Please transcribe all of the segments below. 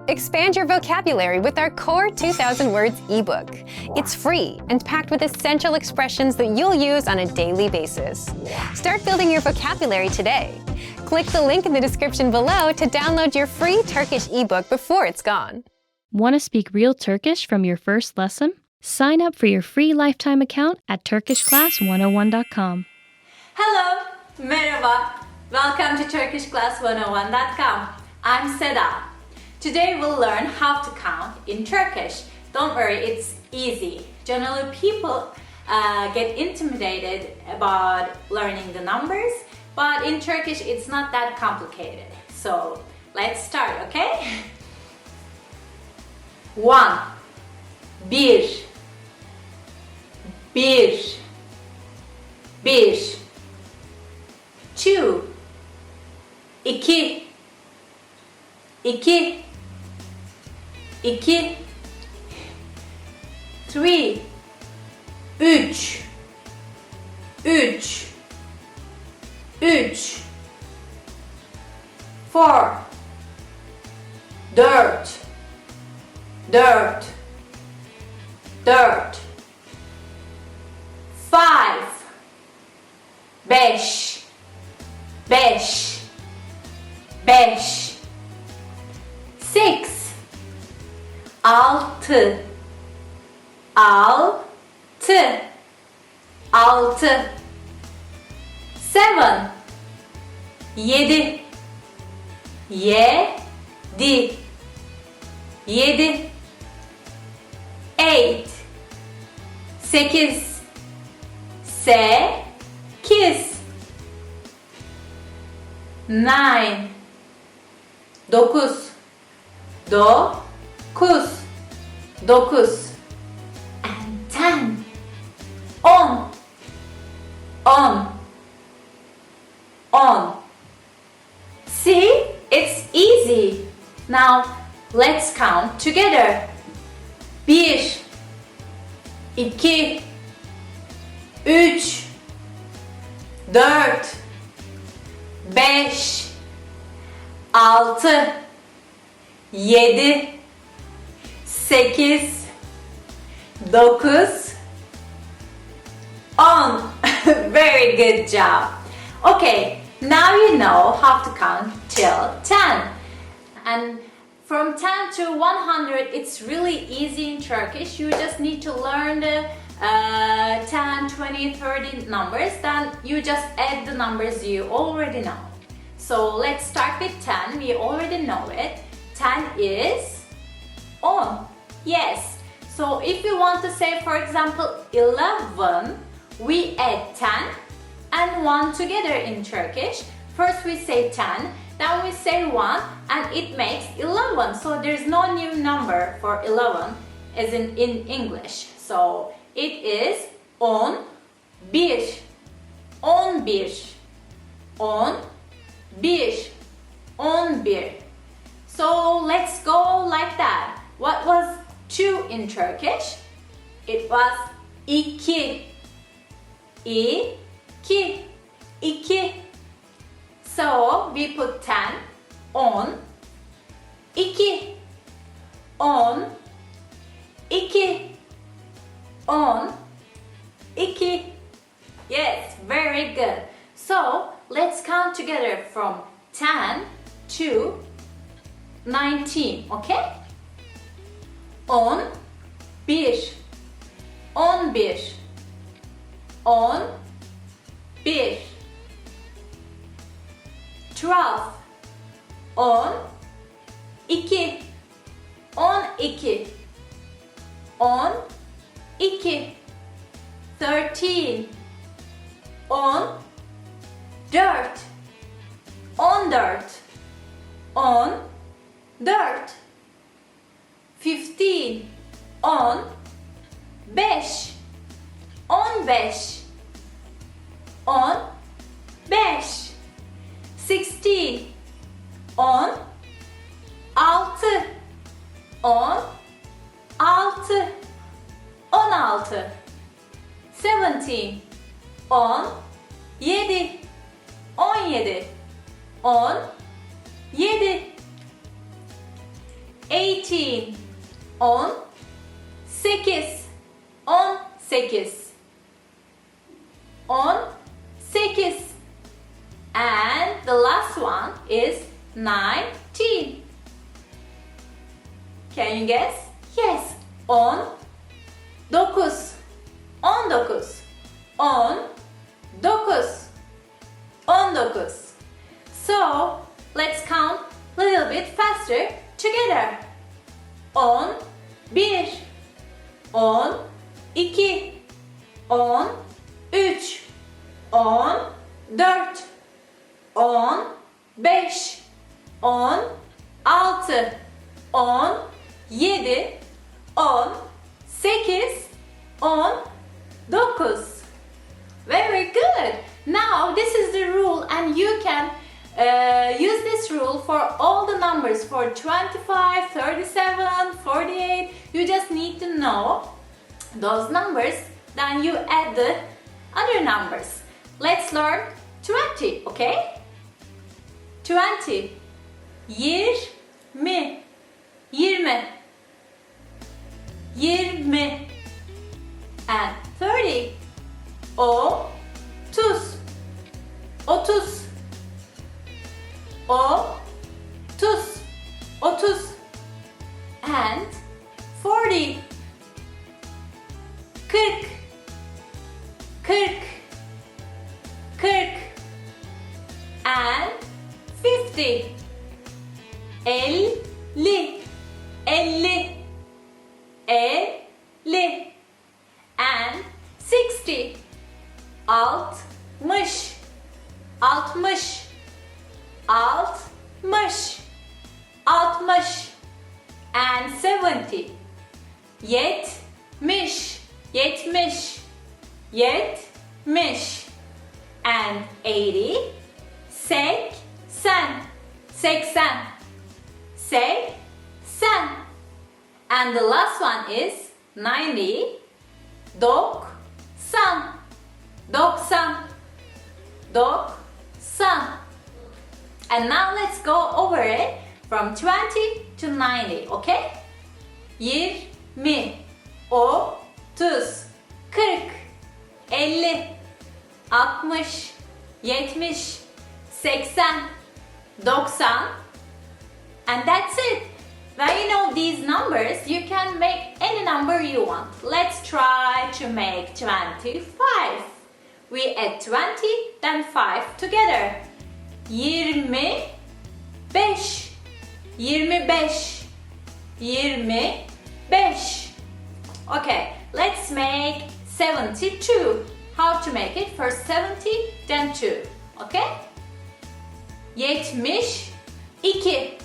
Expand your vocabulary with our Core 2000 Words ebook. It's free and packed with essential expressions that you'll use on a daily basis. Start building your vocabulary today. Click the link in the description below to download your free Turkish ebook before it's gone. Want to speak real Turkish from your first lesson? Sign up for your free lifetime account at turkishclass101.com. Hello, merhaba. Welcome to turkishclass101.com. I'm Seda. Today we'll learn how to count in Turkish. Don't worry, it's easy. Generally, people get intimidated about learning the numbers, but in Turkish it's not that complicated. So let's start, okay? 1 bir 2 2 3 3 4 4 5 5 6 6 7 7 8 8 9 9 and 10 10 See, it's easy. Now let's count together. 1 2 3 4 5 6 7 8 9 10 Very good job. Okay, now you know how to count till 10. And from 10 to 100, it's really easy in Turkish. You just need to learn the 10, 20, 30 numbers. Then you just add the numbers you already know. So let's start with 10. We already know it. 10 is 10. Yes. So if you want to say, for example, 11, we add 10 and 1 together in Turkish. First we say 10, then we say 1, and it makes 11. So there's no new number for 11 as in English. So it is 11, 11, 11, 11. So let's go like that. What was 2 in Turkish? It was 2. 2. 2. So we put 10 on 2. 2. 2. Yes, very good. So let's count together from 10 to 19, okay? 11, 11, 11, 12, 12, 12, 13, 14, 14, 15, 15, 16, 16, 17, 17, 18, 18. 18. 18. 18. And the last one is 19. Can you guess? Yes. 19. 19. 19. So let's count a little bit faster together. 11, 12, 13, 14, 15, 16, 17, 18, 19. Very good. Now this is the rule and you can use this rule for all the numbers for 25, 37, 48. You just need to know those numbers, then you add the other numbers. Let's learn 20, okay? 20. 20. 20. 20. And 30. 30. 30. 30. And 40. 40. 40. 40. And 50. 50. 50. 50. And 60. 60. 60. 60. 60. And 70. 70. 70. 70. And 80. 80. 60. And the last one is 90. 90. 90. And now let's go over it from 20 to 90, okay? 20, 30, 40, 50, 60, 70, 80, 90. And that's it. When you know these numbers, you can make any number you want. Let's try to make 25. We add 20, then 5 together. 25. 25. 25. Okay, let's make 72. How to make it? First 70, then 2. Okay? 72.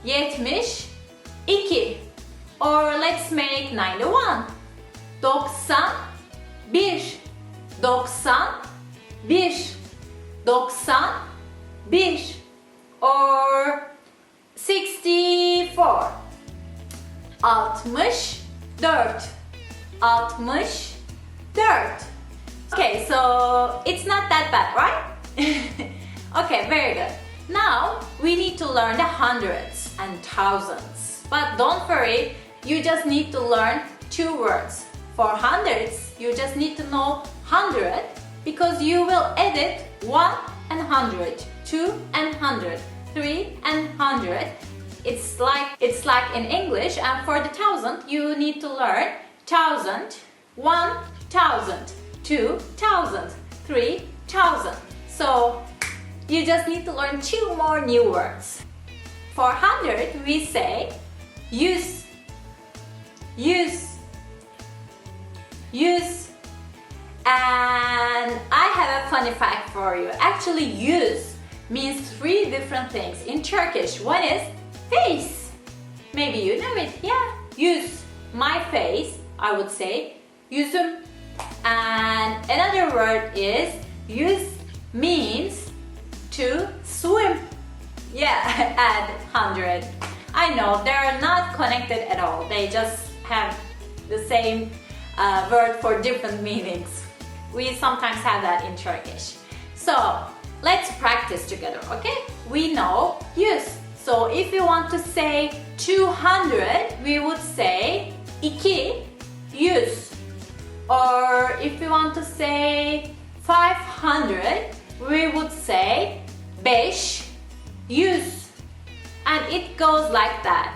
72. Or let's make 91. 91. 91. 91. Or 64. 64. 64. Okay, so it's not that bad, right? Okay, very good. Now we need to learn the hundreds and thousands. But don't worry, you just need to learn 2 words. For hundreds, you just need to know 100 because you will edit 1 and 100, 2 and 100, 3 and 100. It's like in English, and for the thousand, you need to learn 1,000, 1,000, 2,000, 3,000. So you just need to learn 2 more new words. For 100, we say use, use, use. And I have a funny fact for you. Actually, use means 3 different things in Turkish. One is face. Maybe you know it. Yeah. Use. My face, I would say. Yüzüm. And another word is use means to swim. Yeah, add 100. I know they're not connected at all. They just have the same word for different meanings. We sometimes have that in Turkish. So let's practice together, okay? We know use. So if we want to say 200, we would say 200. Or if we want to say 500, we would say 500. And it goes like that.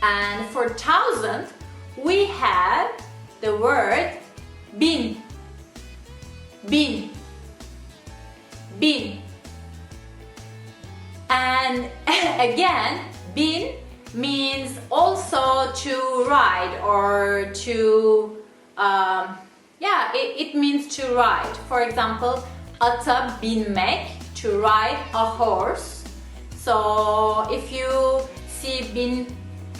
And for 1000, we have the word bin. Bin. Bin. And again, bin means also to ride or to, it means to ride. For example, ata binmek, to ride a horse. So if you see bin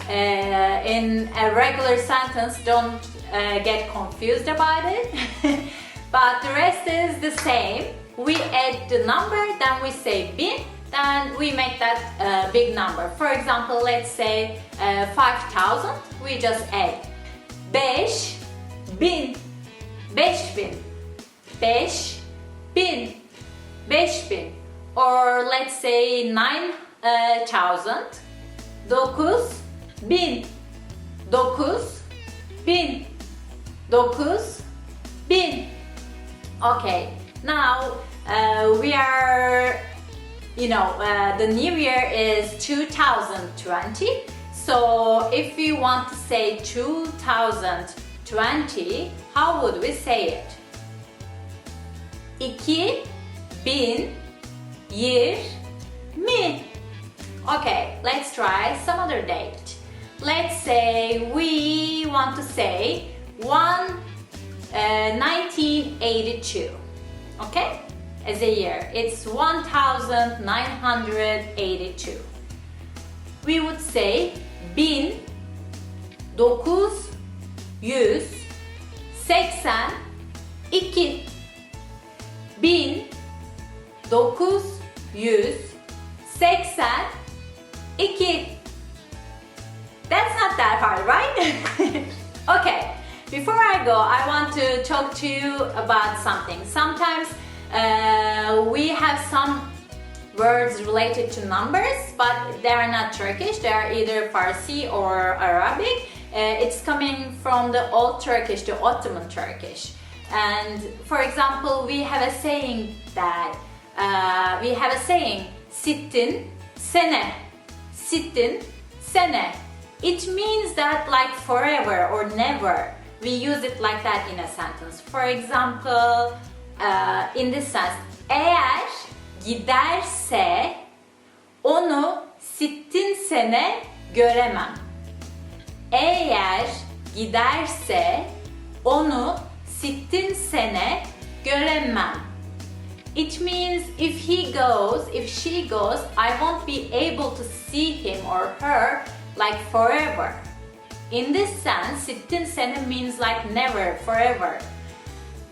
in a regular sentence, don't get confused about it. But the rest is the same. We add the number, then we say bin, then we make that big number. For example, let's say 5000, we just add 5000, 5000, 5000, 5000. Or let's say 9000, 9000, 9000, 9000. Okay, now we are, the new year is 2020. So if we want to say 2020, how would we say it? 2020. Okay, let's try some other date. Let's say we want to say 1982. Okay? As a year, it's 1982. We would say 1982. 1982. That's not that hard, right? Okay, before I go, I want to talk to you about something. Sometimes we have some words related to numbers, but they are not Turkish. They are either Farsi or Arabic. It's coming from the old Turkish, the Ottoman Turkish. And for example, we have a saying that sittin sene. Sittin sene. It means that like forever or never. We use it like that in a sentence. For example, in this sense, eğer giderse onu sittin sene göremem. Eğer giderse onu sittin sene göremem. It means if he goes, if she goes, I won't be able to see him or her like forever. In this sense, sittin sene means like never, forever.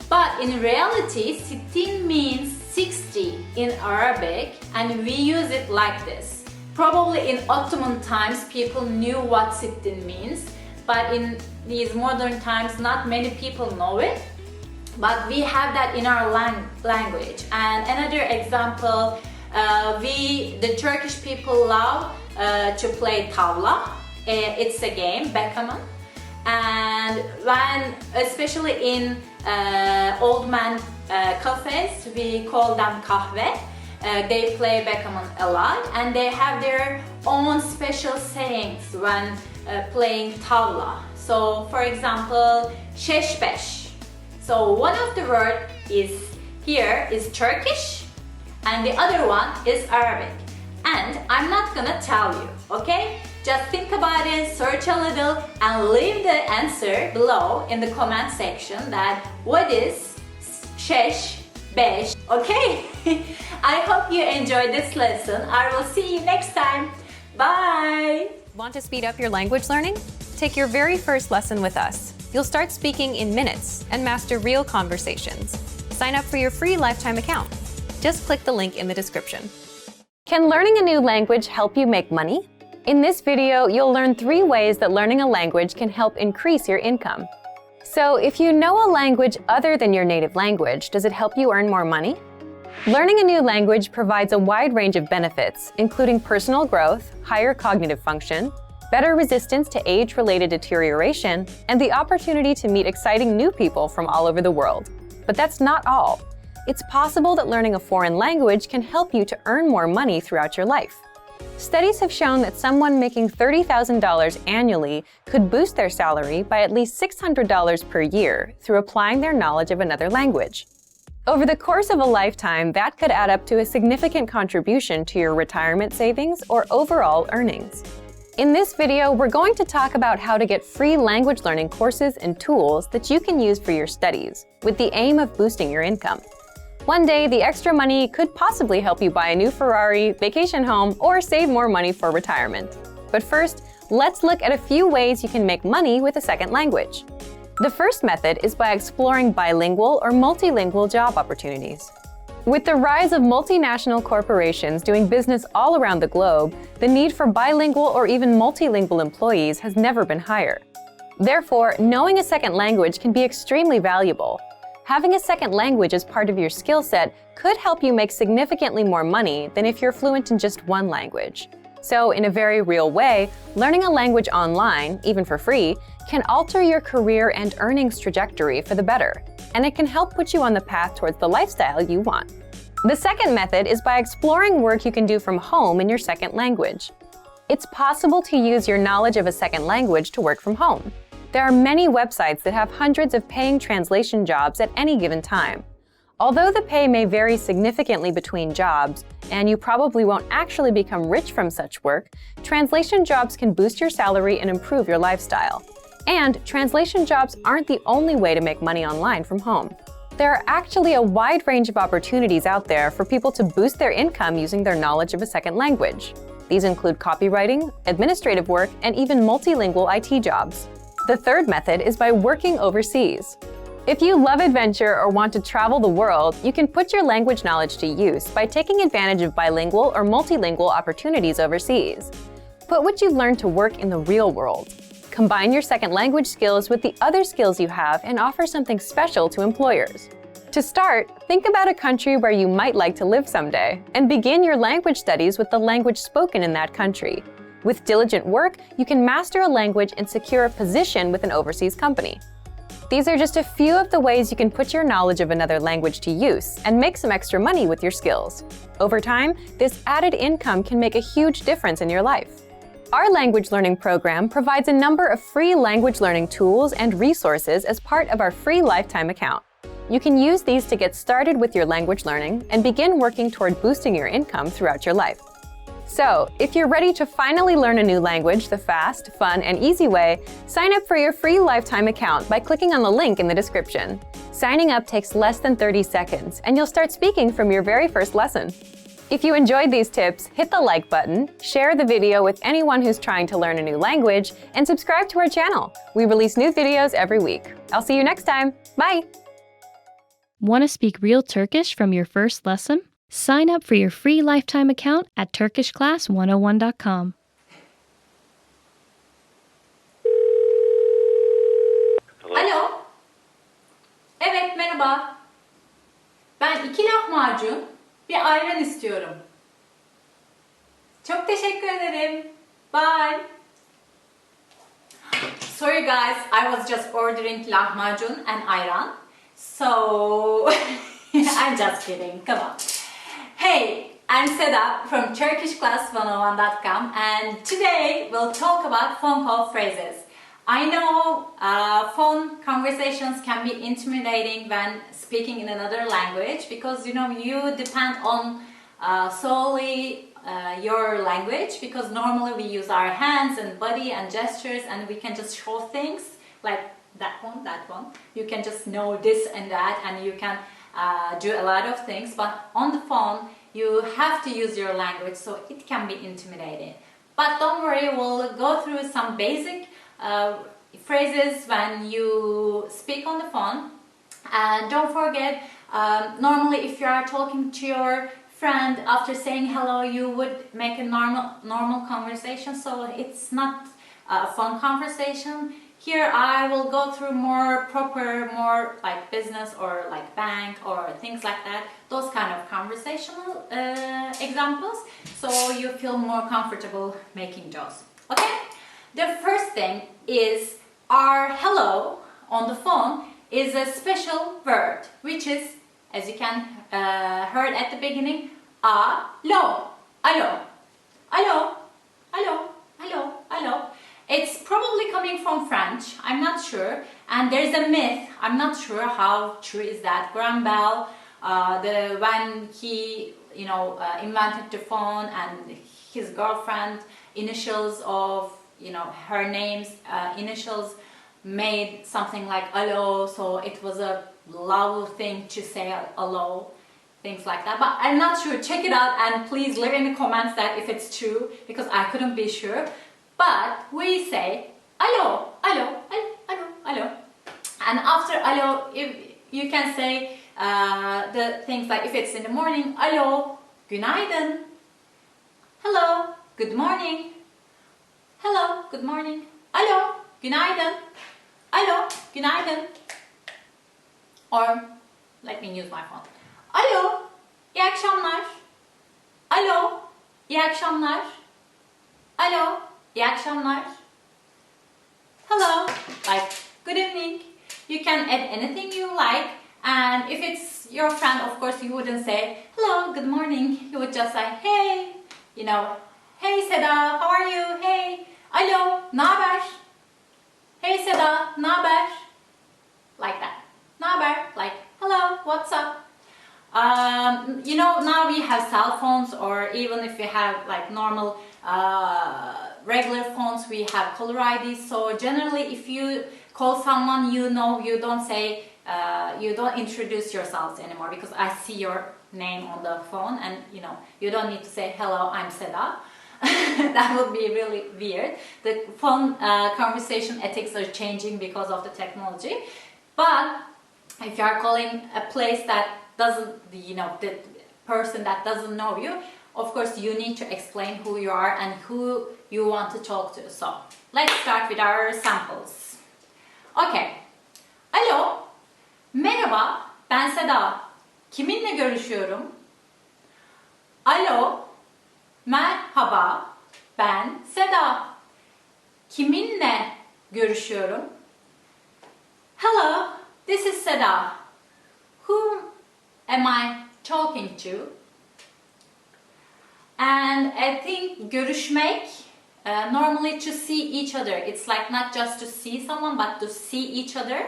But in reality, sittin means 60 in Arabic, and we use it like this. Probably in Ottoman times, people knew what sittin means, but in these modern times, not many people know it. But we have that in our language. And another example, the Turkish people love to play tavla. It's a game, backgammon. And when, especially in old man cafes, we call them kahve. They play backgammon a lot, and they have their own special sayings when playing tavla. So, for example, shesh. So one of the words here is Turkish, and the other one is Arabic. And I'm not gonna tell you, okay? Just think about it, search a little, and leave the answer below in the comment section that what is shesh, besh, okay? I hope you enjoyed this lesson. I will see you next time. Bye! Want to speed up your language learning? Take your very first lesson with us. You'll start speaking in minutes and master real conversations. Sign up for your free lifetime account. Just click the link in the description. Can learning a new language help you make money? In this video, you'll learn 3 ways that learning a language can help increase your income. So if you know a language other than your native language, does it help you earn more money? Learning a new language provides a wide range of benefits, including personal growth, higher cognitive function, better resistance to age-related deterioration, and the opportunity to meet exciting new people from all over the world. But that's not all. It's possible that learning a foreign language can help you to earn more money throughout your life. Studies have shown that someone making $30,000 annually could boost their salary by at least $600 per year through applying their knowledge of another language. Over the course of a lifetime, that could add up to a significant contribution to your retirement savings or overall earnings. In this video, we're going to talk about how to get free language learning courses and tools that you can use for your studies, with the aim of boosting your income. One day, the extra money could possibly help you buy a new Ferrari, vacation home, or save more money for retirement. But first, let's look at a few ways you can make money with a second language. The first method is by exploring bilingual or multilingual job opportunities. With the rise of multinational corporations doing business all around the globe, the need for bilingual or even multilingual employees has never been higher. Therefore, knowing a second language can be extremely valuable. Having a second language as part of your skill set could help you make significantly more money than if you're fluent in just one language. So, in a very real way, learning a language online, even for free, can alter your career and earnings trajectory for the better, and it can help put you on the path towards the lifestyle you want. The second method is by exploring work you can do from home in your second language. It's possible to use your knowledge of a second language to work from home. There are many websites that have hundreds of paying translation jobs at any given time. Although the pay may vary significantly between jobs, and you probably won't actually become rich from such work, translation jobs can boost your salary and improve your lifestyle. And translation jobs aren't the only way to make money online from home. There are actually a wide range of opportunities out there for people to boost their income using their knowledge of a second language. These include copywriting, administrative work, and even multilingual IT jobs. The third method is by working overseas. If you love adventure or want to travel the world, you can put your language knowledge to use by taking advantage of bilingual or multilingual opportunities overseas. Put what you've learned to work in the real world. Combine your second language skills with the other skills you have and offer something special to employers. To start, think about a country where you might like to live someday, and begin your language studies with the language spoken in that country. With diligent work, you can master a language and secure a position with an overseas company. These are just a few of the ways you can put your knowledge of another language to use and make some extra money with your skills. Over time, this added income can make a huge difference in your life. Our language learning program provides a number of free language learning tools and resources as part of our free lifetime account. You can use these to get started with your language learning and begin working toward boosting your income throughout your life. So, if you're ready to finally learn a new language the fast, fun, and easy way, sign up for your free lifetime account by clicking on the link in the description. Signing up takes less than 30 seconds, and you'll start speaking from your very first lesson. If you enjoyed these tips, hit the like button, share the video with anyone who's trying to learn a new language, and subscribe to our channel. We release new videos every week. I'll see you next time. Bye! Want to speak real Turkish from your first lesson? Sign up for your free lifetime account at turkishclass101.com. Alo. Evet, merhaba. Ben 2 lahmacun, bir ayran istiyorum. Çok teşekkür ederim. Bye. Sorry guys, I was just ordering lahmacun and ayran. So, I'm just kidding, come on. Hey, I'm Seda from turkishclass101.com, and today we'll talk about phone call phrases. I know phone conversations can be intimidating when speaking in another language because you depend on solely your language, because normally we use our hands and body and gestures and we can just show things like that one. You can just know this and that, and you can do a lot of things, but on the phone you have to use your language, so it can be intimidating. But don't worry, we'll go through some basic phrases when you speak on the phone. And don't forget, normally if you are talking to your friend, after saying hello you would make a normal conversation, so it's not a phone conversation. Here I will go through more proper, more like business or like bank or things like that. Those kind of conversational examples, so you feel more comfortable making those. Okay? The first thing is our hello on the phone is a special word, which is, as you can heard at the beginning, alo, alo, alo, alo, alo, alo. It's probably coming from French, I'm not sure, and there's a myth, I'm not sure how true is that. Graham Bell, when he invented the phone, and his girlfriend, initials of her name's initials made something like allo, so it was a love thing to say allo, things like that. But I'm not sure, check it out and please leave in the comments that if it's true, because I couldn't be sure. But we say allo, allo, allo, allo. And after allo, if you can say the things like, if it's in the morning, allo, günaydın, hello, good morning, hello, good morning, allo, günaydın, allo, günaydın. Or let me use my phone. Alo, iyi akşamlar. Alo, iyi akşamlar. Alo, iyi akşamlar. Hello, like good evening. You can add anything you like, and if it's your friend, of course you wouldn't say hello, good morning. You would just say hey, hey Seda, how are you? Hey, alo, naber? Hey Seda, naber? Like that. Naber, like hello, what's up? Now we have cell phones, or even if we have like normal regular phones, we have caller ID. So generally, if you call someone you don't say, you don't introduce yourselves anymore, because I see your name on the phone, and you don't need to say hello, I'm Seda. That would be really weird. The phone conversation ethics are changing because of the technology. But if you are calling a place that doesn't, the person that doesn't know you, of course you need to explain who you are and who you want to talk to. So let's start with our samples. Okay. Alo, merhaba, ben Seda. Kiminle görüşüyorum? Alo, merhaba, ben Seda. Kiminle görüşüyorum? Hello, this is Seda. Whom am I talking to? And I think görüşmek, normally to see each other. It's like not just to see someone, but to see each other.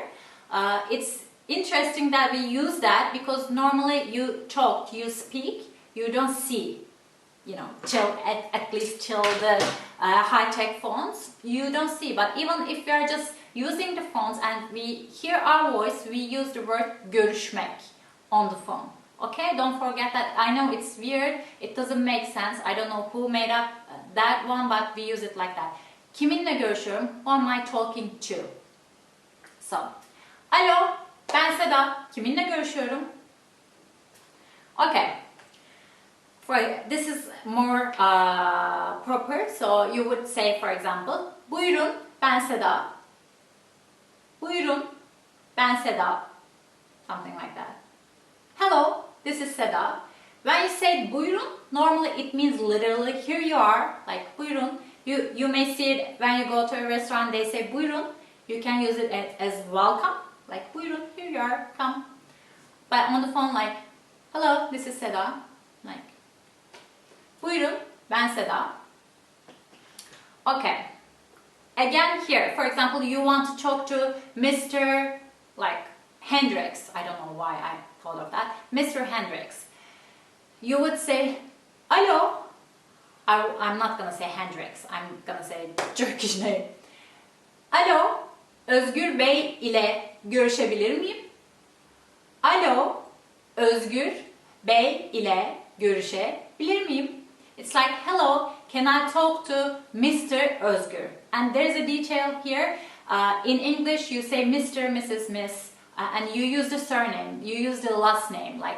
It's interesting that we use that, because normally you talk, you speak, you don't see. Till at least till the high-tech phones, you don't see. But even if we are just using the phones and we hear our voice, we use the word görüşmek on the phone. Okay, don't forget that. I know it's weird, it doesn't make sense. I don't know who made up that one, but we use it like that. Kiminle görüşüyorum? Who am I talking to? So, alo, ben Seda. Kiminle görüşüyorum? Okay. This is more proper. So you would say, for example, buyurun, ben Seda. Buyurun, ben Seda. Something like that. Hello, this is Seda. When you say buyurun, normally it means literally here you are, like buyurun. You may see it when you go to a restaurant, they say buyurun. You can use it as welcome, like buyurun, here you are, come. But on the phone, like, hello, this is Seda. Like, buyurun, ben Seda. Okay. Again here, for example, you want to talk to Mr. like Hendricks. I don't know why I thought of that. Mr. Hendricks. You would say, alo. I'm not gonna say Hendricks. I'm gonna say Turkish name. Alo, Özgür Bey ile görüşebilir miyim? Alo, Özgür Bey ile görüşebilir miyim? It's like, hello, can I talk to Mr. Özgür? And there's a detail here. In English, you say Mr., Mrs., Miss, and you use the surname, you use the last name, like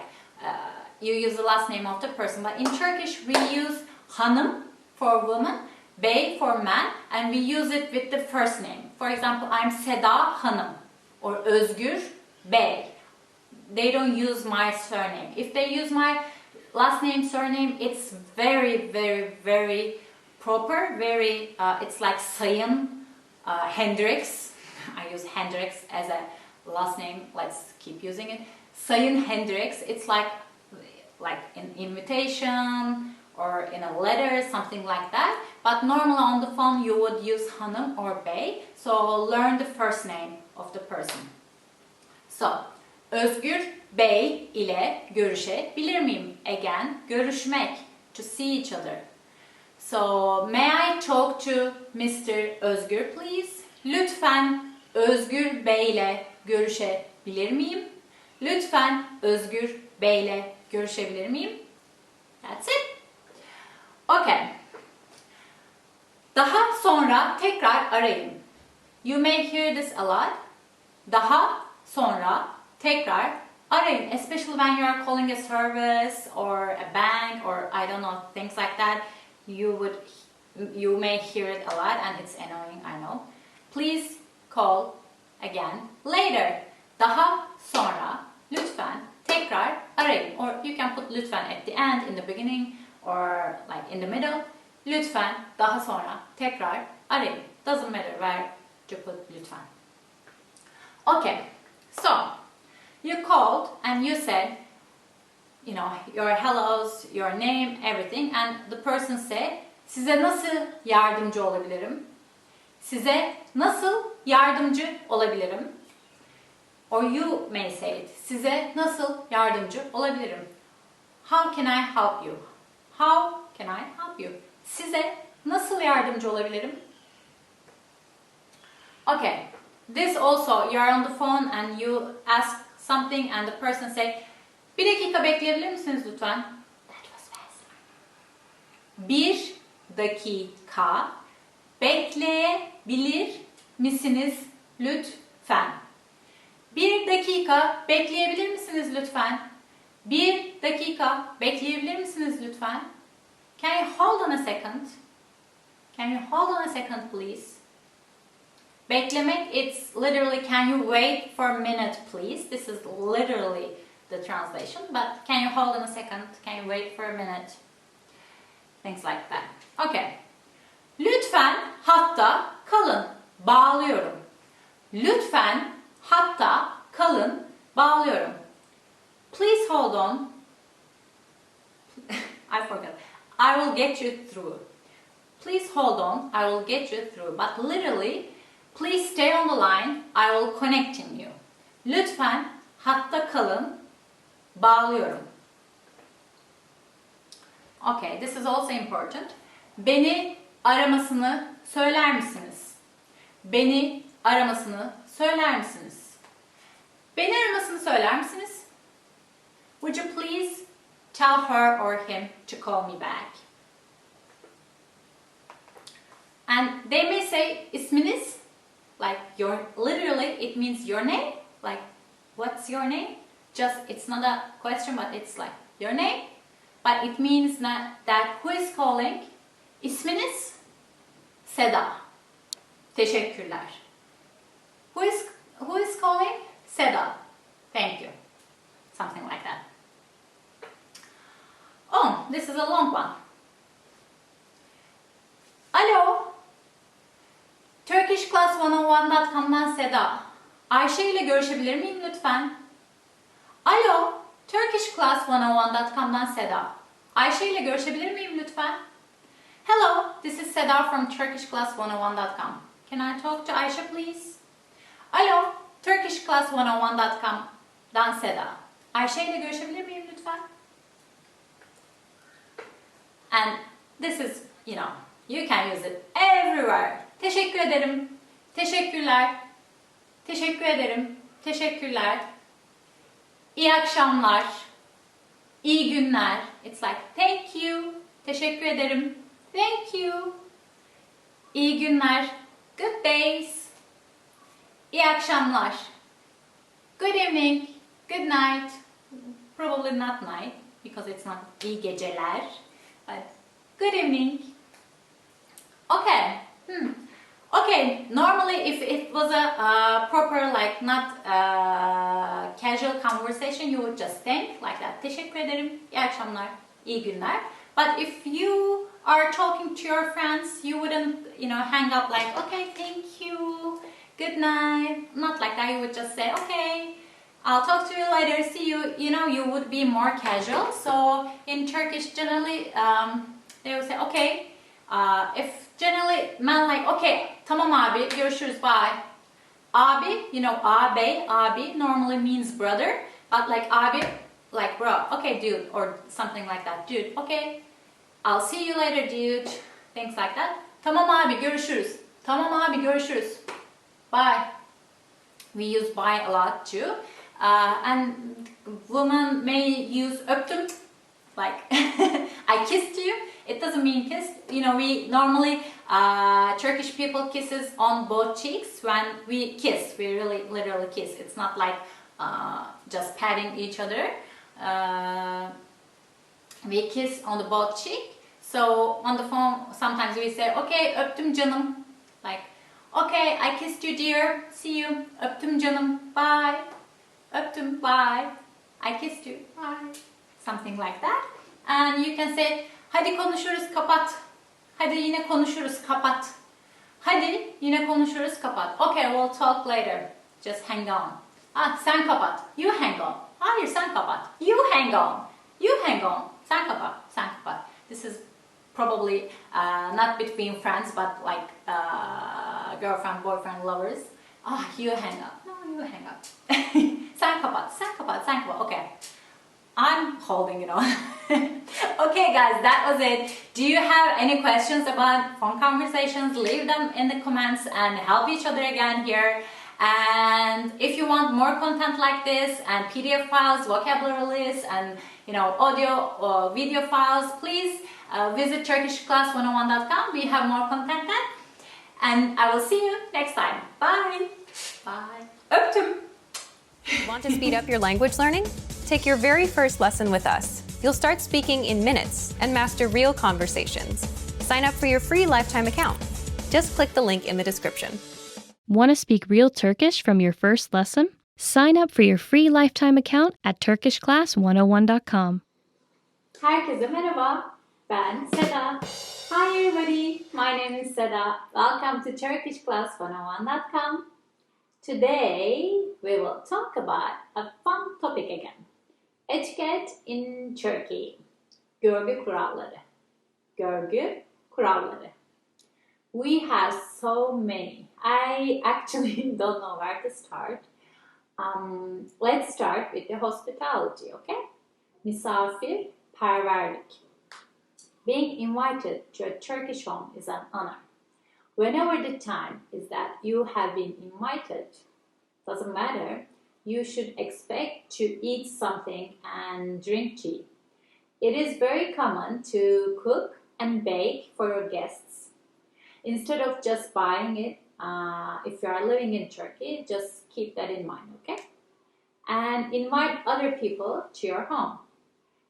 you use the last name of the person. But in Turkish, we use hanım for woman, bey for man, and we use it with the first name. For example, I'm Seda Hanım or Özgür Bey. They don't use my surname. If they use my last name, surname, it's very, very, very proper. Very, it's like Sayın Hendrix. I use Hendrix as a last name. Let's keep using it. Sayın Hendrix. It's like an invitation or in a letter, something like that. But normally on the phone you would use Hanım or Bey. So learn the first name of the person. So, Özgür Bey ile görüşebilir miyim? Again, görüşmek, to see each other. So, may I talk to Mr. Özgür please? Lütfen Özgür Bey ile görüşebilir miyim? Lütfen Özgür Bey ile görüşebilir miyim? That's it. Okay. Daha sonra tekrar arayın. You may hear this a lot. Daha sonra tekrar arayın. Especially when you are calling a service or a bank or I don't know, things like that. You may hear it a lot and it's annoying, I know. Please call again later. Daha sonra lütfen tekrar arayın. Or you can put lütfen at the end, in the beginning or like in the middle. Lütfen daha sonra tekrar arayın. Doesn't matter where to put lütfen. Okay, so you called and you said, you know, your hellos, your name, everything, and the person said, size nasıl yardımcı olabilirim? Size nasıl yardımcı olabilirim? Or you may say it, size nasıl yardımcı olabilirim? How can I help you? How can I help you? Size nasıl yardımcı olabilirim? Okay, this also, you are on the phone and you ask something and the person say, bir dakika bekleyebilir misiniz lütfen? That was fast. Bir dakika bekleyebilir misiniz lütfen? Bir dakika bekleyebilir misiniz lütfen? Bir dakika bekleyebilir misiniz lütfen? Can you hold on a second? Can you hold on a second please? Beklemek, it's literally, can you wait for a minute please? This is literally the translation, but can you hold on a second? Can you wait for a minute? Things like that. Okay. Lütfen hatta kalın. Bağlıyorum. Lütfen hatta kalın. Bağlıyorum. Please hold on. I forgot. I will get you through. Please hold on. I will get you through. But literally, please stay on the line. I will connecting you. Lütfen hatta kalın. Bağlıyorum. Okay, this is also important. Beni aramasını söyler misiniz? Beni aramasını söyler misiniz? Beni aramasını söyler misiniz? Would you please tell her or him to call me back? And they may say isminiz, like your, literally it means your name, like what's your name? Just, it's not a question, but it's like your name. But it means that who is calling? İsminiz? Seda. Teşekkürler. Who is calling? Seda. Thank you. Something like that. Oh, this is a long one. Alo. TurkishClass101.com'dan Seda. Ayşe ile görüşebilir miyim lütfen? Alo. TurkishClass101.com'dan Seda. Ayşe ile görüşebilir miyim lütfen? Hello, this is Seda from TurkishClass101.com. Can I talk to Ayşe please? Alo, TurkishClass101.com'dan Seda. Ayşe ile görüşebilir miyim lütfen? And this is, you know, you can use it everywhere. Teşekkür ederim. Teşekkürler. Teşekkür ederim. Teşekkürler. İyi akşamlar. İyi günler. It's like thank you. Teşekkür ederim. Thank you. İyi günler. Good days. İyi akşamlar. Good evening. Good night. Probably not night because it's not iyi geceler. But good evening. Okay. Okay, normally if it was a proper, like not casual conversation, you would just thank like that. Teşekkür ederim, iyi akşamlar, iyi günler. But if you are talking to your friends, you wouldn't, hang up like, okay, thank you, good night. Not like that. You would just say, okay, I'll talk to you later, see you. You would be more casual. So in Turkish, generally, they would say, okay. If generally man like, okay, tamam abi, görüşürüz, bye. Abi, abi normally means brother, but like abi, like bro, okay dude, or something like that, dude, okay, I'll see you later dude, things like that. Tamam abi, görüşürüz. Tamam abi, görüşürüz. Bye. We use bye a lot too. And women may use öptüm, like I kissed you. It doesn't mean kiss. We normally, Turkish people kisses on both cheeks when we kiss. We really literally kiss. It's not like just patting each other. We kiss on the both cheek. So on the phone, sometimes we say, okay, öptüm canım. Like, okay, I kissed you dear. See you. Öptüm canım. Bye. Öptüm. Bye. I kissed you. Bye. Something like that. And you can say, hadi konuşuruz, kapat. Hadi yine konuşuruz, kapat. Hadi yine konuşuruz, kapat. Okay, we'll talk later. Just hang on. Sen kapat. You hang on. Hayır, sen kapat. You hang on. You hang on. Sen kapat. Sen kapat. This is probably not between friends, but like girlfriend, boyfriend, lovers. You hang up. No, you hang up. Sen kapat. Sen kapat. Sen kapat. Okay. I'm holding it on. Okay guys, that was it. Do you have any questions about phone conversations? Leave them in the comments and help each other again here. And if you want more content like this and PDF files, vocabulary lists, and audio or video files, please visit turkishclass101.com. We have more content then. And I will see you next time. Bye. Bye. Öptüm. Want to speed up your language learning? Take your very first lesson with us. You'll start speaking in minutes and master real conversations. Sign up for your free lifetime account. Just click the link in the description. Want to speak real Turkish from your first lesson? Sign up for your free lifetime account at turkishclass101.com. Herkese merhaba. Ben Seda. Hi everybody. My name is Seda. Welcome to turkishclass101.com. Today we will talk about a fun topic again. Etiquette in Turkey. Görgü kuralları. Görgü kuralları. We have so many. I actually don't know where to start. Let's start with the hospitality, okay? Misafirperverlik. Being invited to a Turkish home is an honor. Whenever the time is that you have been invited, doesn't matter, you should expect to eat something and drink tea. It is very common to cook and bake for your guests. Instead of just buying it, if you are living in Turkey, just keep that in mind, okay? And invite other people to your home.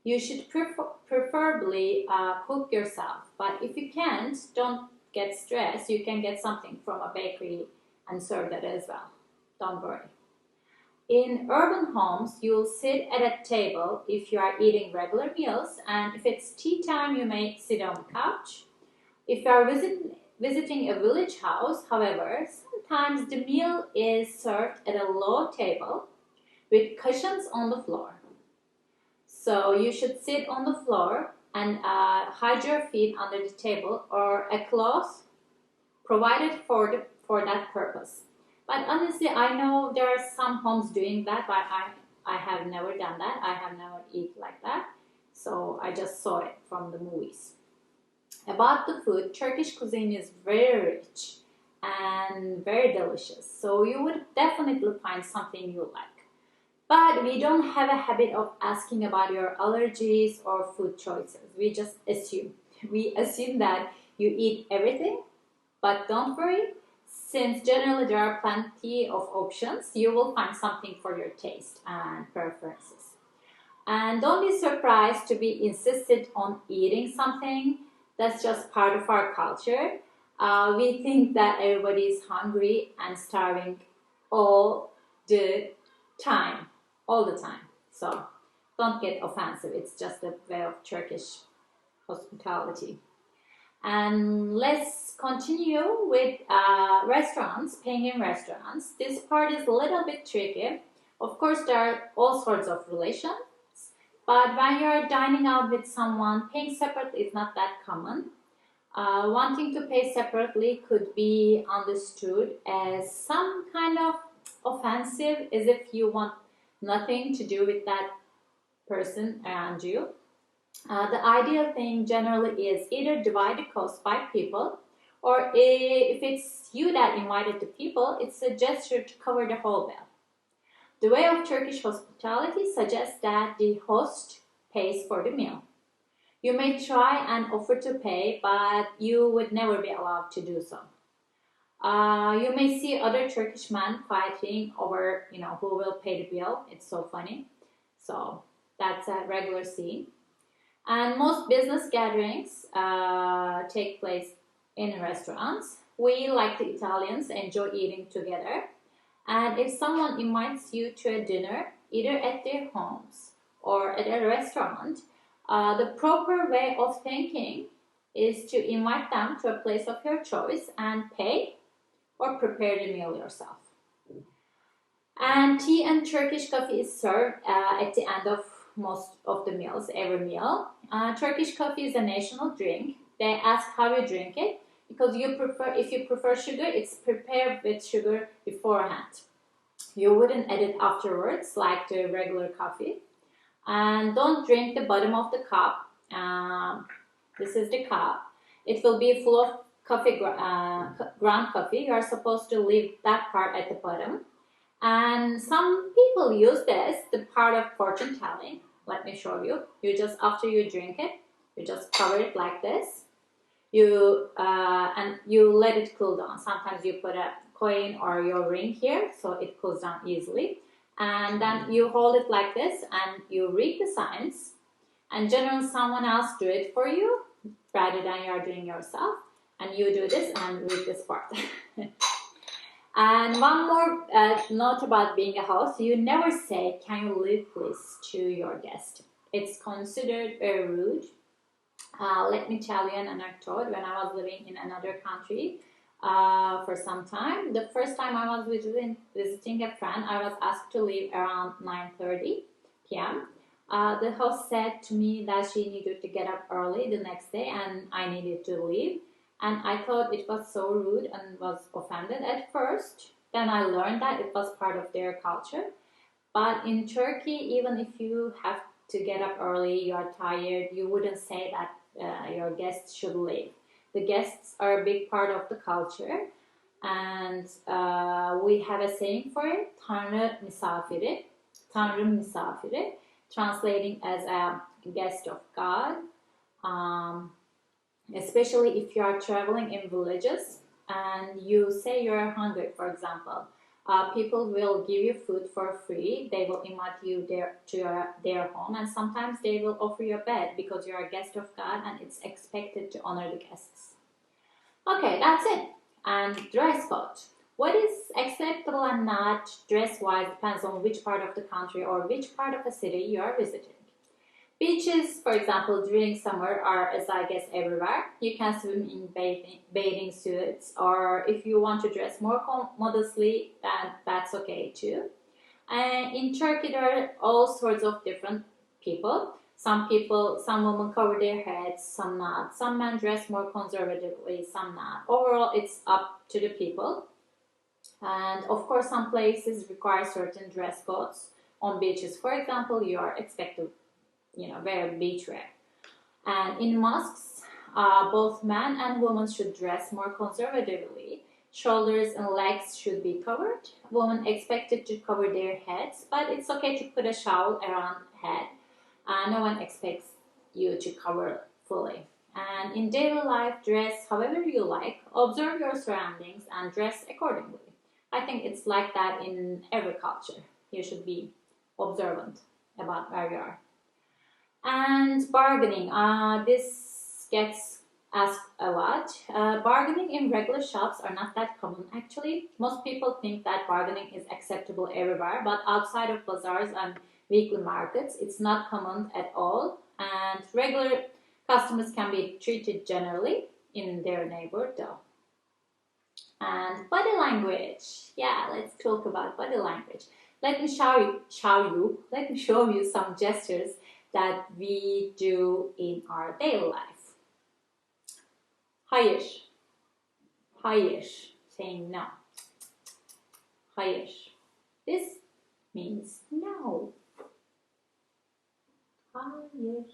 You should preferably cook yourself, but if you can't, don't get stressed. You can get something from a bakery and serve that as well. Don't worry. In urban homes, you'll sit at a table if you are eating regular meals, and if it's tea time, you may sit on the couch. If you are visiting a village house, however, sometimes the meal is served at a low table with cushions on the floor. So you should sit on the floor and hide your feet under the table or a cloth provided for that purpose. But honestly, I know there are some homes doing that, but I have never done that. I have never eaten like that. So I just saw it from the movies. About the food, Turkish cuisine is very rich and very delicious. So you would definitely find something you like. But we don't have a habit of asking about your allergies or food choices. We just assume. We assume that you eat everything, but don't worry. Since generally there are plenty of options, you will find something for your taste and preferences. And don't be surprised to be insisted on eating something. That's just part of our culture. We think that everybody is hungry and starving all the time, all the time. So don't get offensive. It's just a way of Turkish hospitality. And let's continue with restaurants, paying in restaurants. This part is a little bit tricky. Of course, there are all sorts of relations, but when you're dining out with someone, paying separately is not that common. Wanting to pay separately could be understood as some kind of offensive, as if you want nothing to do with that person around you. The ideal thing generally is either divide the cost by people, or if it's you that invited the people, it's a gesture to cover the whole bill. The way of Turkish hospitality suggests that the host pays for the meal. You may try and offer to pay, but you would never be allowed to do so. You may see other Turkish men fighting over, who will pay the bill. It's so funny. So that's a regular scene. And most business gatherings take place in restaurants. We, like the Italians, enjoy eating together. And if someone invites you to a dinner, either at their homes or at a restaurant, the proper way of thinking is to invite them to a place of your choice and pay or prepare the meal yourself. And tea and Turkish coffee is served at the end of most of the meals, every meal. Turkish coffee is a national drink. They ask how you drink it because if you prefer sugar, it's prepared with sugar beforehand. You wouldn't add it afterwards like the regular coffee. And don't drink the bottom of the cup. This is the cup. It will be full of coffee, ground coffee. You are supposed to leave that part at the bottom. And some people use this, the part of fortune telling. Let me show you. After you drink it, you just cover it like this. And you let it cool down. Sometimes you put a coin or your ring here, so it cools down easily. And then you hold it like this, and you read the signs. And generally, someone else do it for you rather than you are doing yourself. And you do this and read this part. And one more note about being a host, you never say, "Can you leave please?" to your guest. It's considered very rude. Let me tell you an anecdote. When I was living in another country for some time, the first time I was visiting a friend, I was asked to leave around 9:30 p.m. The host said to me that she needed to get up early the next day and I needed to leave. And I thought it was so rude and was offended at first. Then I learned that it was part of their culture. But in Turkey, even if you have to get up early, you are tired, you wouldn't say that your guests should leave. The guests are a big part of the culture. And we have a saying for it, Tanrı misafiri, Tanrı misafiri, translating as a guest of God. Especially if you are traveling in villages and you say you're hungry, for example. People will give you food for free. They will invite you to their home, and sometimes they will offer you a bed because you're a guest of God and it's expected to honor the guests. Okay, that's it. And dress code. What is acceptable and not dress-wise depends on which part of the country or which part of a city you are visiting. Beaches, for example, during summer are, as I guess, everywhere. You can swim in bathing suits, or if you want to dress more modestly, that's okay too. And in Turkey, there are all sorts of different people. Some women cover their heads, some not. Some men dress more conservatively, some not. Overall, it's up to the people. And of course, some places require certain dress codes. On beaches, for example, you are expected wear beach wear. And in mosques, both men and women should dress more conservatively. Shoulders and legs should be covered. Women expected to cover their heads, but it's okay to put a shawl around head. No one expects you to cover fully. And in daily life, dress however you like. Observe your surroundings and dress accordingly. I think it's like that in every culture. You should be observant about where you are. And bargaining. This gets asked a lot. Bargaining in regular shops are not that common actually. Most people think that bargaining is acceptable everywhere, but outside of bazaars and weekly markets, it's not common at all. And regular customers can be treated generally in their neighborhood though. And body language. Yeah, let's talk about body language. Let me let me show you some gestures that we do in our daily life. Hayır, hayır, saying no. Hayır. This means no. Hayır.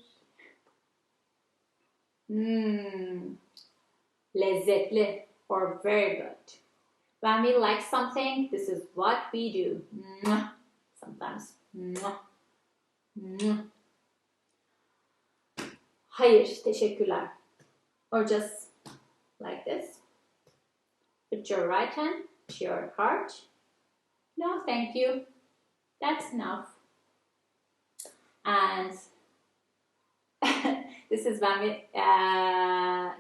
Lezzetli or very good. When we like something, this is what we do. Sometimes. Hayır, teşekkürler. Or just like this. Put your right hand to your heart. No, thank you. That's enough. And this is when we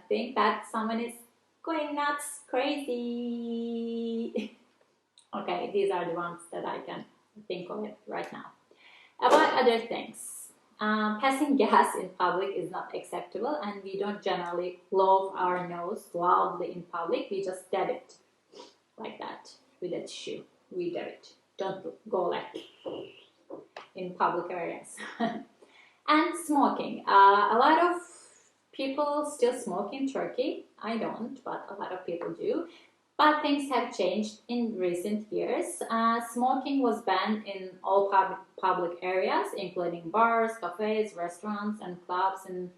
think that someone is going nuts, crazy. Okay, these are the ones that I can think of it right now. About other things. Passing gas in public is not acceptable, and we don't generally blow our nose loudly in public. We just dab it like that with a tissue. We dab it. Don't go like in public areas. And smoking. A lot of people still smoke in Turkey. I don't, but a lot of people do. But things have changed in recent years. Smoking was banned in all public areas, including bars, cafes, restaurants, and clubs, and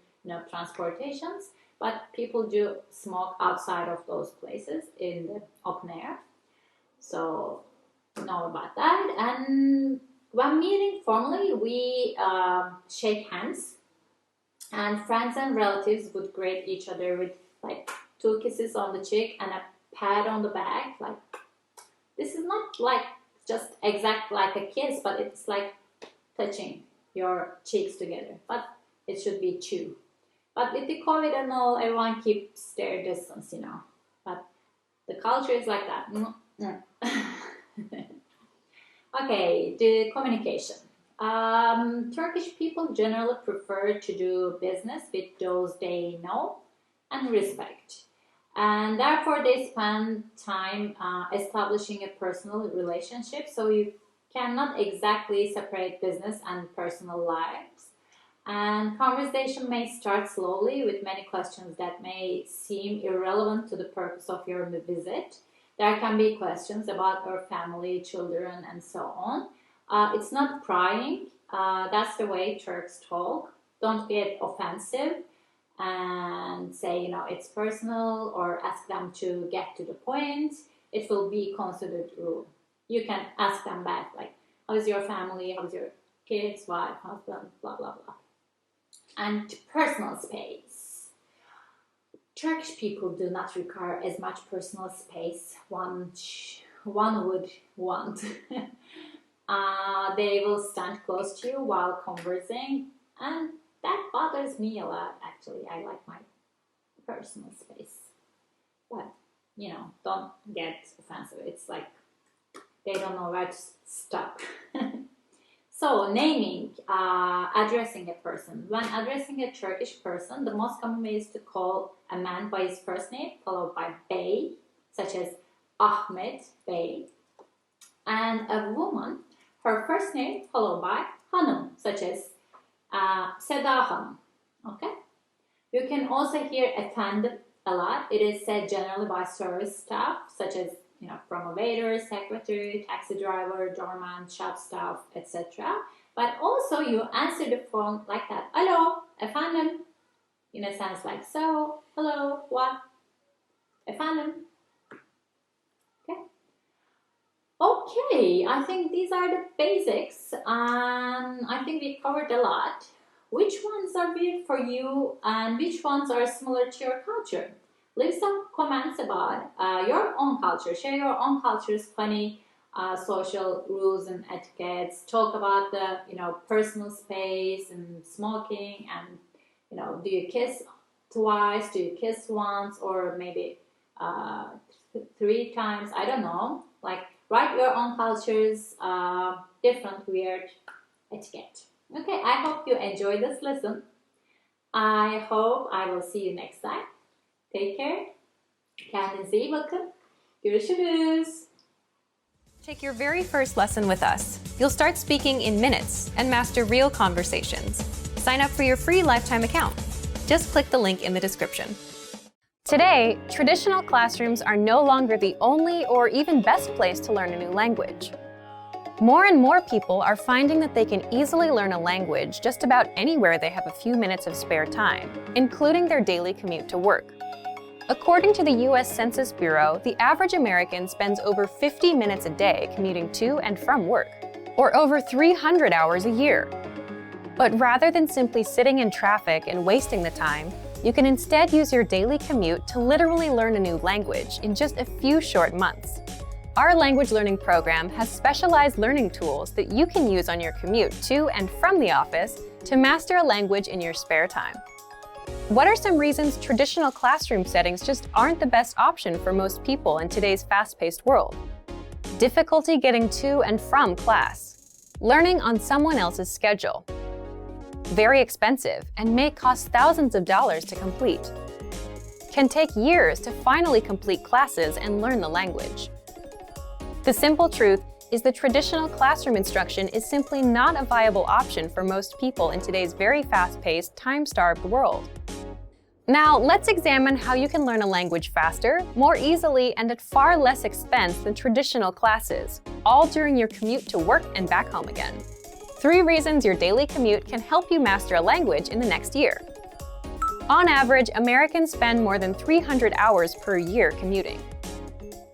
transportations. But people do smoke outside of those places in the open air. So know about that. And when meeting formally, we shake hands, and friends and relatives would greet each other with like 2 kisses on the cheek and a pat on the back. Like, this is not like just exact like a kiss, but it's like touching your cheeks together. But it should be 2. But with the COVID and all, everyone keeps their distance, But the culture is like that. Okay, the communication. Turkish people generally prefer to do business with those they know and respect. And therefore, they spend time establishing a personal relationship, so you cannot exactly separate business and personal lives. And conversation may start slowly with many questions that may seem irrelevant to the purpose of your visit. There can be questions about your family, children, and so on. It's not prying. That's the way Turks talk. Don't get offensive and say, it's personal, or ask them to get to the point. It will be considered rude. You can ask them back, like, how's your family? How's your kids, wife, husband, blah, blah, blah. And personal space. Turkish people do not require as much personal space one would want. They will stand close to you while conversing, and that bothers me a lot, actually. I like my personal space. But, don't get offensive. It's like they don't know where to stop. So, naming, addressing a person. When addressing a Turkish person, the most common way is to call a man by his first name, followed by bey, such as Ahmet Bey. And a woman, her first name, followed by hanım, such as Seda Hanım. Okay? You can also hear efendim a lot. It is said generally by service staff, such as from a waiter, secretary, taxi driver, doorman, shop staff, etc. But also you answer the phone like that. Alo, efendim. In a sense like so. Hello, what? Efendim. Okay, I think these are the basics, and I think we covered a lot. Which ones are weird for you, and which ones are similar to your culture? Leave some comments about your own culture. Share your own culture's funny social rules and etiquettes. Talk about the personal space and smoking, and do you kiss twice? Do you kiss once? Or maybe 3 times? I don't know. Like, write your own culture's different weird etiquette. Okay, I hope you enjoy this lesson. I hope I will see you next time. Take care. Kendinize iyi bakın. Görüşürüz. Take your very first lesson with us. You'll start speaking in minutes and master real conversations. Sign up for your free lifetime account. Just click the link in the description. Today, traditional classrooms are no longer the only or even best place to learn a new language. More and more people are finding that they can easily learn a language just about anywhere they have a few minutes of spare time, including their daily commute to work. According to the US Census Bureau, the average American spends over 50 minutes a day commuting to and from work, or over 300 hours a year. But rather than simply sitting in traffic and wasting the time, you can instead use your daily commute to literally learn a new language in just a few short months. Our language learning program has specialized learning tools that you can use on your commute to and from the office to master a language in your spare time. What are some reasons traditional classroom settings just aren't the best option for most people in today's fast-paced world? Difficulty getting to and from class. Learning on someone else's schedule. Very expensive and may cost thousands of dollars to complete. Can take years to finally complete classes and learn the language. The simple truth is the traditional classroom instruction is simply not a viable option for most people in today's very fast-paced, time-starved world. Now, let's examine how you can learn a language faster, more easily, and at far less expense than traditional classes, all during your commute to work and back home again. 3 reasons your daily commute can help you master a language in the next year. On average, Americans spend more than 300 hours per year commuting.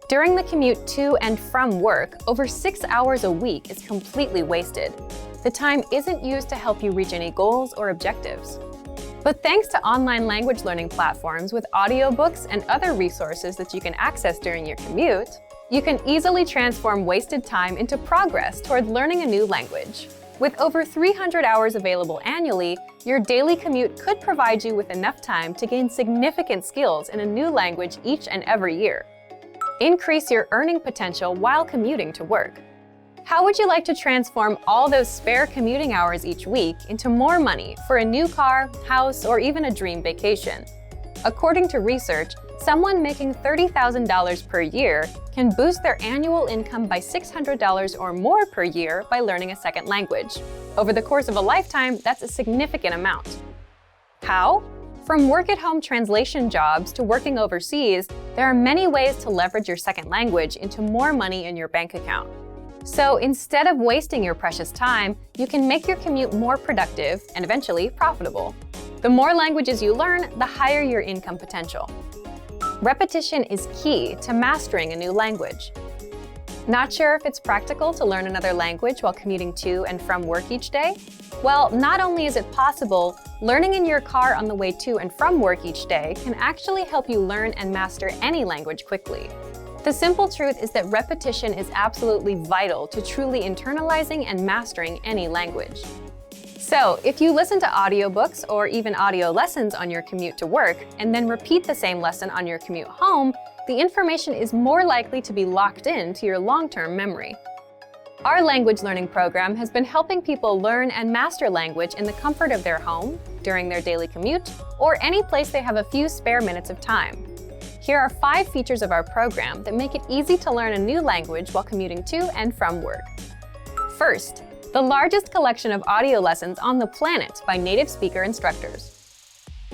During the commute to and from work, over 6 hours a week is completely wasted. The time isn't used to help you reach any goals or objectives. But thanks to online language learning platforms with audiobooks and other resources that you can access during your commute, you can easily transform wasted time into progress toward learning a new language. With over 300 hours available annually, your daily commute could provide you with enough time to gain significant skills in a new language each and every year. Increase your earning potential while commuting to work. How would you like to transform all those spare commuting hours each week into more money for a new car, house, or even a dream vacation? According to research, someone making $30,000 per year can boost their annual income by $600 or more per year by learning a second language. Over the course of a lifetime, that's a significant amount. How? From work-at-home translation jobs to working overseas, there are many ways to leverage your second language into more money in your bank account. So instead of wasting your precious time, you can make your commute more productive and eventually profitable. The more languages you learn, the higher your income potential. Repetition is key to mastering a new language. Not sure if it's practical to learn another language while commuting to and from work each day? Well, not only is it possible, learning in your car on the way to and from work each day can actually help you learn and master any language quickly. The simple truth is that repetition is absolutely vital to truly internalizing and mastering any language. So, if you listen to audiobooks or even audio lessons on your commute to work, and then repeat the same lesson on your commute home, the information is more likely to be locked into your long-term memory. Our language learning program has been helping people learn and master language in the comfort of their home, during their daily commute, or any place they have a few spare minutes of time. Here are 5 features of our program that make it easy to learn a new language while commuting to and from work. First, the largest collection of audio lessons on the planet by native speaker instructors.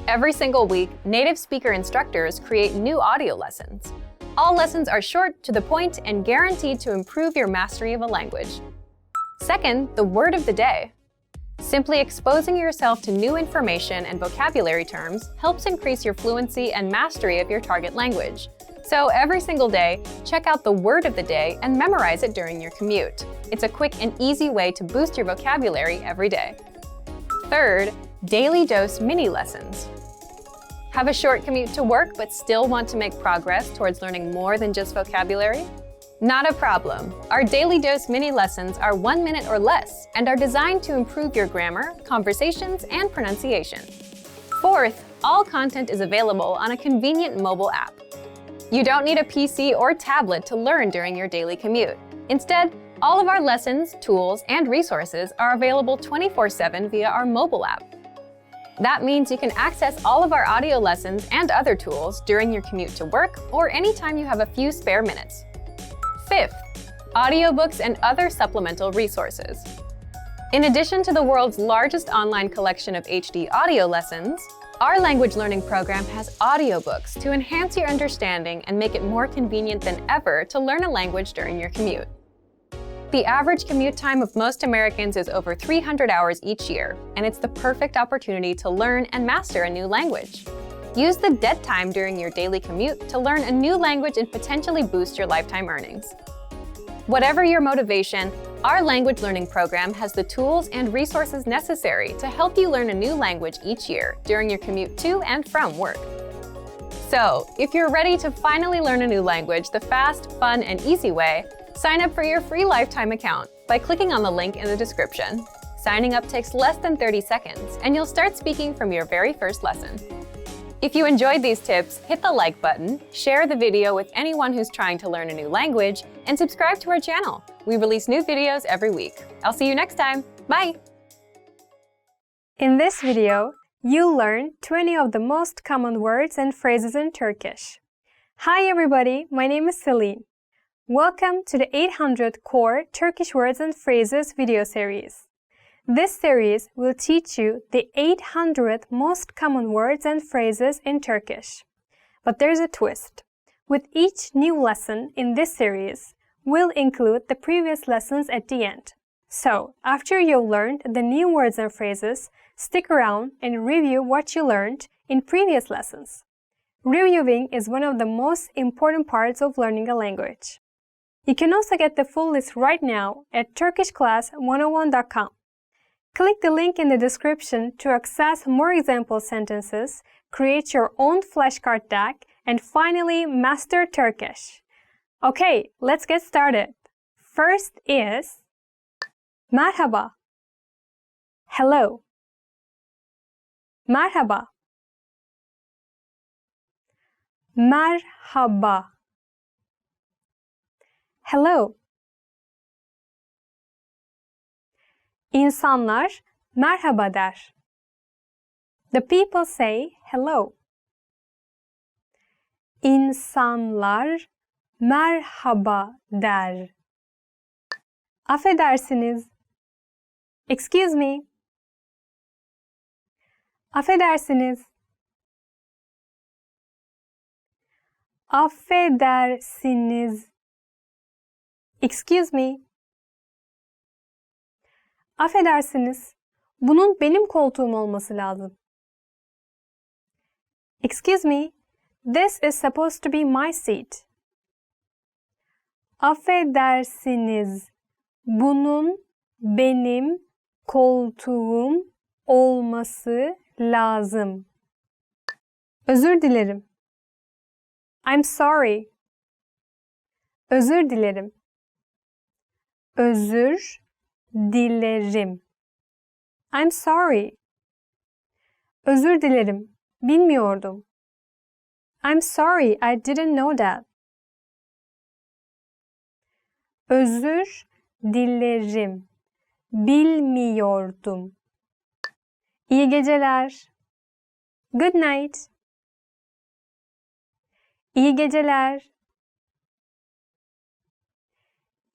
Every single week, native speaker instructors create new audio lessons. All lessons are short, to the point, and guaranteed to improve your mastery of a language. Second, the word of the day. Simply exposing yourself to new information and vocabulary terms helps increase your fluency and mastery of your target language. So every single day, check out the word of the day and memorize it during your commute. It's a quick and easy way to boost your vocabulary every day. Third, daily dose mini lessons. Have a short commute to work but still want to make progress towards learning more than just vocabulary? Not a problem. Our daily dose mini lessons are 1 minute or less and are designed to improve your grammar, conversations, and pronunciation. Fourth, all content is available on a convenient mobile app. You don't need a PC or tablet to learn during your daily commute. Instead, all of our lessons, tools, and resources are available 24/7 via our mobile app. That means you can access all of our audio lessons and other tools during your commute to work or anytime you have a few spare minutes. Fifth, audiobooks and other supplemental resources. In addition to the world's largest online collection of HD audio lessons, our language learning program has audiobooks to enhance your understanding and make it more convenient than ever to learn a language during your commute. The average commute time of most Americans is over 300 hours each year, and it's the perfect opportunity to learn and master a new language. Use the dead time during your daily commute to learn a new language and potentially boost your lifetime earnings. Whatever your motivation, our language learning program has the tools and resources necessary to help you learn a new language each year during your commute to and from work. So, if you're ready to finally learn a new language the fast, fun, and easy way, sign up for your free lifetime account by clicking on the link in the description. Signing up takes less than 30 seconds, and you'll start speaking from your very first lesson. If you enjoyed these tips, hit the like button, share the video with anyone who's trying to learn a new language, and subscribe to our channel. We release new videos every week. I'll see you next time. Bye! In this video, you'll learn 20 of the most common words and phrases in Turkish. Hi everybody, my name is Celine. Welcome to the 800 Core Turkish Words and Phrases video series. This series will teach you the 800 most common words and phrases in Turkish. But there's a twist. With each new lesson in this series, we'll include the previous lessons at the end. So, after you've learned the new words and phrases, stick around and review what you learned in previous lessons. Reviewing is one of the most important parts of learning a language. You can also get the full list right now at turkishclass101.com. Click the link in the description to access more example sentences, create your own flashcard deck, and finally master Turkish. Okay, let's get started. First is Merhaba. Hello. Merhaba. Merhaba. Hello. İnsanlar merhaba der. The people say hello. İnsanlar merhaba der. Affedersiniz. Excuse me. Affedersiniz. Affedersiniz. Excuse me. Affedersiniz. Bunun benim koltuğum olması lazım. Excuse me. This is supposed to be my seat. Affedersiniz. Bunun benim koltuğum olması lazım. Özür dilerim. I'm sorry. Özür dilerim. Özür dilerim. I'm sorry. Özür dilerim. Bilmiyordum. I'm sorry, I didn't know that. Özür dilerim. Bilmiyordum. İyi geceler. Good night. İyi geceler.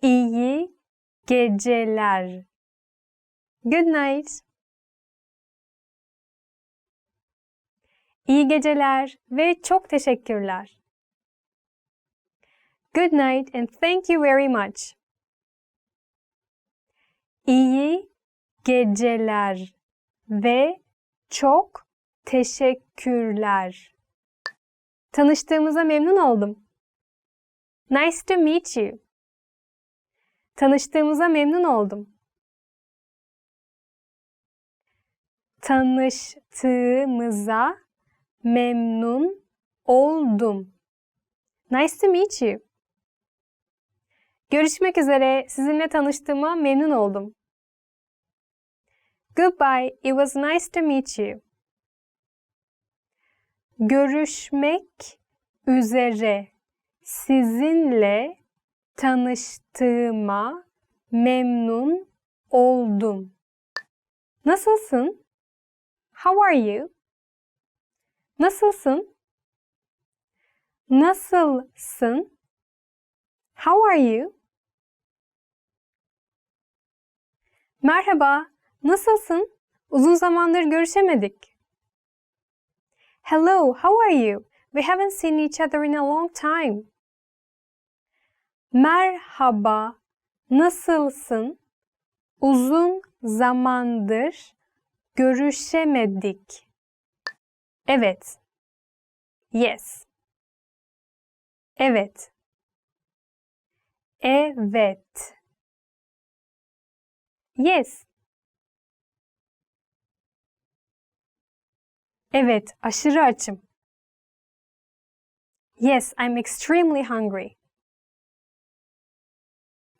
İyi geceler. Good night. İyi geceler ve çok teşekkürler. Good night and thank you very much. İyi geceler ve çok teşekkürler. Tanıştığımıza memnun oldum. Nice to meet you. Tanıştığımıza memnun oldum. Tanıştığımıza memnun oldum. Nice to meet you. Görüşmek üzere. Sizinle tanıştığıma memnun oldum. Goodbye. It was nice to meet you. Görüşmek üzere. Sizinle tanıştığıma memnun oldum. Nasılsın? How are you? Nasılsın? Nasılsın? How are you? Merhaba, nasılsın? Uzun zamandır görüşemedik. Hello, how are you? We haven't seen each other in a long time. Merhaba, nasılsın? Uzun zamandır görüşemedik. Evet. Yes. Evet. Evet. Yes. Evet, aşırı açım. Yes, I'm extremely hungry.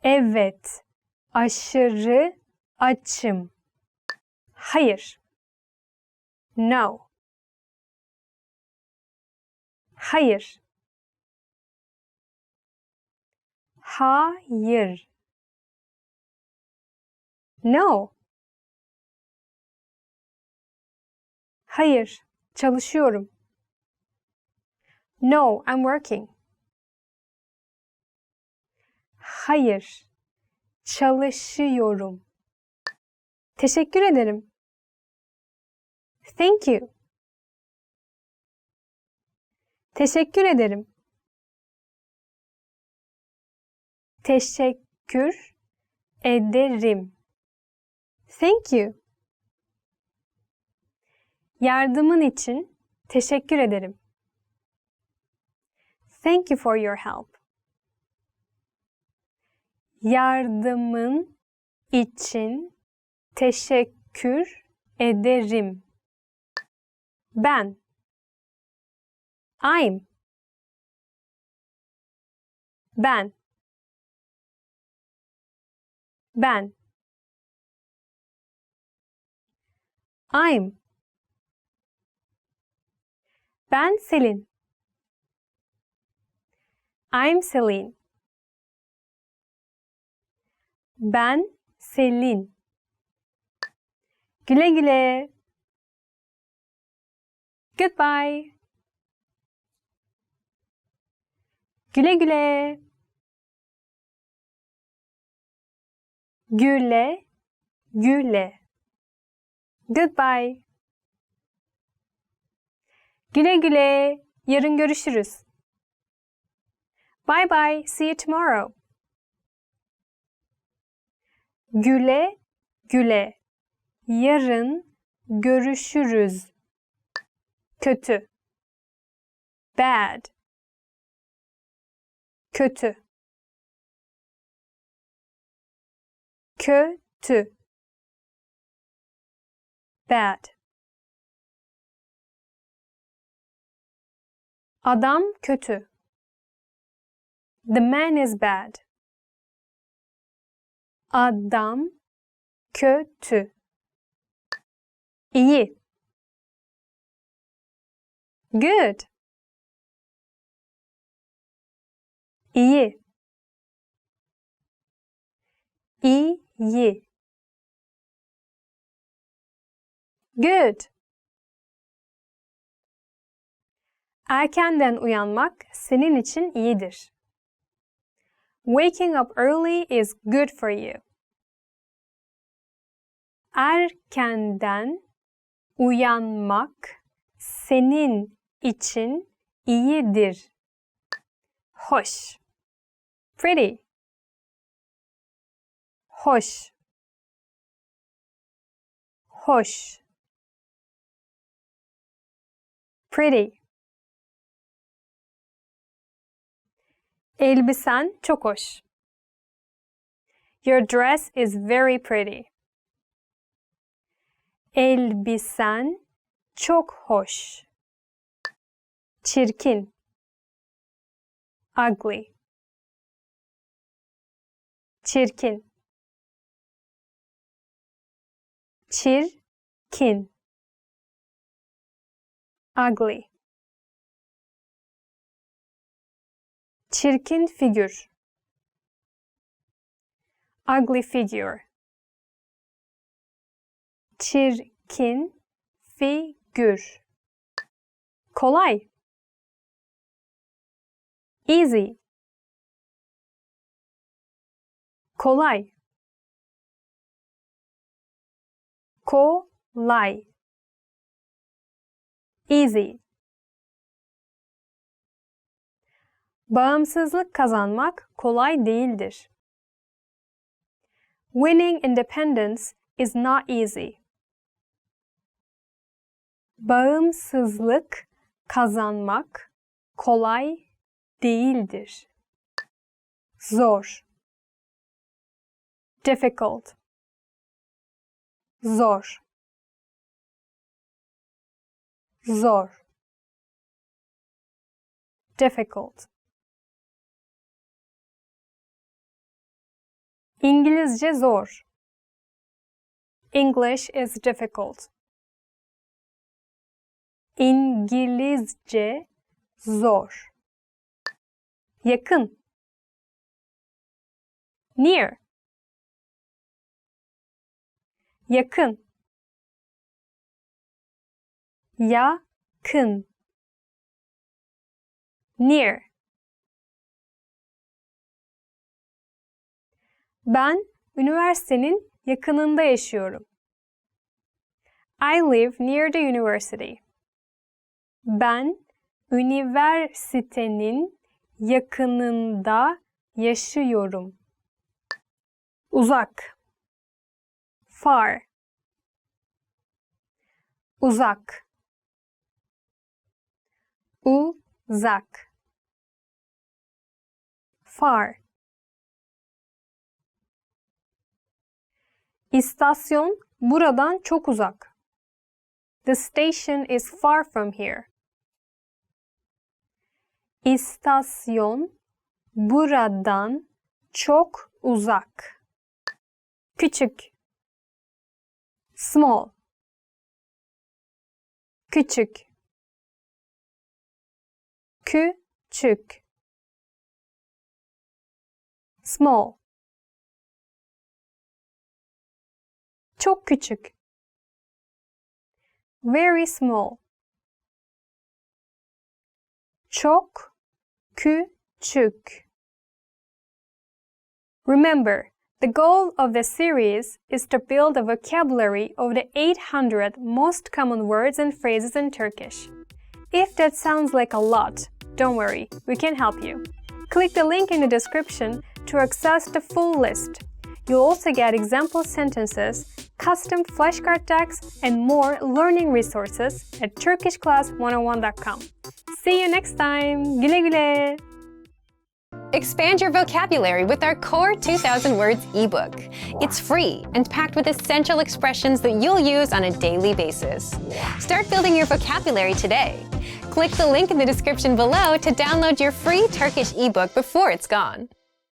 Evet, aşırı açım. Hayır. No. Hayır. Hayır. No. Hayır, çalışıyorum. No, I'm working. Hayır, çalışıyorum. Teşekkür ederim. Thank you. Teşekkür ederim. Teşekkür ederim. Thank you. Yardımın için teşekkür ederim. Thank you for your help. Yardımın için teşekkür ederim. Ben. I'm. Ben. Ben. I'm. Ben Selin. I'm Selin. Ben Selin. Güle güle. Goodbye. Güle güle. Güle güle. Goodbye. Güle güle. Yarın görüşürüz. Bye bye. See you tomorrow. Güle güle. Yarın görüşürüz. Kötü. Bad. Kötü. Kötü. Bad. Adam kötü. The man is bad. Adam kötü. İyi. Good. İyi. İyi. Good. Erkenden uyanmak senin için iyidir. Waking up early is good for you. Erkenden uyanmak senin için iyidir. Hoş. Pretty. Hoş. Hoş. Pretty. Elbisen çok hoş. Your dress is very pretty. Elbisen çok hoş. Çirkin. Ugly. Çirkin. Çirkin. Ugly. Çirkin figür. Ugly figure. Çirkin figür. Kolay. Easy. Kolay. Kolay. Easy. Bağımsızlık kazanmak kolay değildir. Winning independence is not easy. Bağımsızlık kazanmak kolay değildir. Zor. Difficult. Zor. Zor. Difficult. İngilizce zor. English is difficult. İngilizce zor. Yakın. Near. Yakın. Yakın. Near. Ben üniversitenin yakınında yaşıyorum. I live near the university. Ben üniversitenin yakınında yaşıyorum. Uzak. Far. Uzak. Uzak. Far. İstasyon buradan çok uzak. The station is far from here. İstasyon buradan çok uzak. Küçük. Small. Küçük. Küçük. Small. Çok küçük. Very small. Çok küçük. Remember, the goal of this series is to build a vocabulary of the 800 most common words and phrases in Turkish. If that sounds like a lot, don't worry, we can help you. Click the link in the description to access the full list. You'll also get example sentences, custom flashcard decks, and more learning resources at turkishclass101.com. See you next time. Güle güle. Expand your vocabulary with our Core 2000 Words ebook. It's free and packed with essential expressions that you'll use on a daily basis. Start building your vocabulary today. Click the link in the description below to download your free Turkish ebook before it's gone.